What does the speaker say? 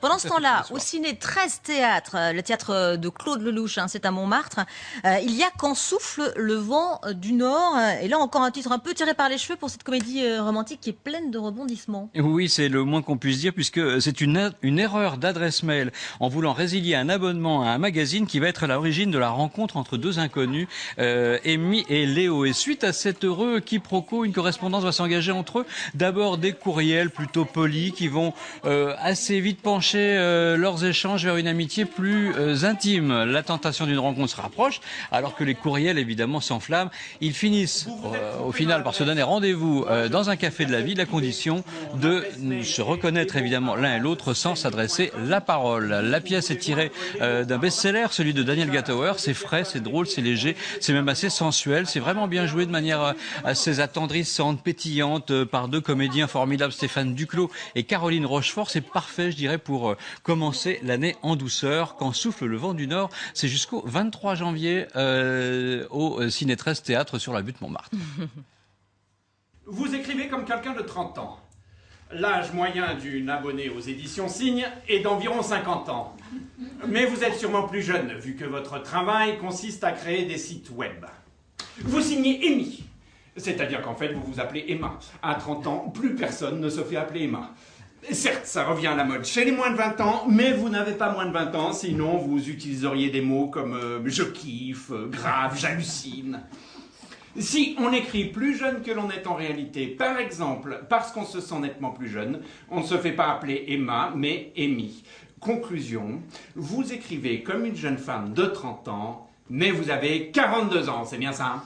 Pendant ce Tous temps-là, les au soirs. ciné 13 Théâtre, le théâtre de Claude Lelouch, hein, c'est à Montmartre, il y a Quand souffle le vent du Nord. Et là encore un titre un peu tiré par les cheveux pour cette comédie romantique qui est pleine de rebondissements. Et oui, c'est le moins qu'on puisse dire puisque c'est une erreur d'adresse mail en voulant résilier un abonnement à un magazine qui va être à l'origine de la rencontre entre deux inconnus, Amy et Léo. Et suite à cet heureux quiproquo, une correspondance va s'engager entre eux. D'abord des courriels plutôt polis qui vont assez vite pencher leurs échanges vers une amitié plus intime. La tentation d'une rencontre se rapproche alors que les courriels évidemment s'enflamment. Ils finissent au final par se donner rendez-vous dans un café de la ville, à condition de se reconnaître évidemment l'un et l'autre sans s'adresser la parole. La pièce est tirée d'un best-seller, celui de Daniel Gatauer. C'est frais, c'est drôle, c'est léger, c'est même assez sensuel. C'est vraiment bien joué de manière assez attendrissante, pétillante par deux comédiens formidables, Stéphane Duclos et Caroline Rochefort. C'est parfait, je dirais, pour commencer l'année en douceur. Quand souffle le vent du Nord, c'est jusqu'au 23 janvier au Ciné 13 Théâtre sur la butte Montmartre. Vous écrivez comme quelqu'un de 30 ans. L'âge moyen d'une abonnée aux éditions Signe est d'environ 50 ans. Mais vous êtes sûrement plus jeune, vu que votre travail consiste à créer des sites web. Vous signez Amy, c'est-à-dire qu'en fait vous vous appelez Emma. À 30 ans, plus personne ne se fait appeler Emma. Certes, ça revient à la mode chez les moins de 20 ans, mais vous n'avez pas moins de 20 ans, sinon vous utiliseriez des mots comme je kiffe, grave, j'hallucine. Si on écrit plus jeune que l'on est en réalité, par exemple, parce qu'on se sent nettement plus jeune, on ne se fait pas appeler Emma, mais Amy. Conclusion, vous écrivez comme une jeune femme de 30 ans, mais vous avez 42 ans, c'est bien ça, hein ?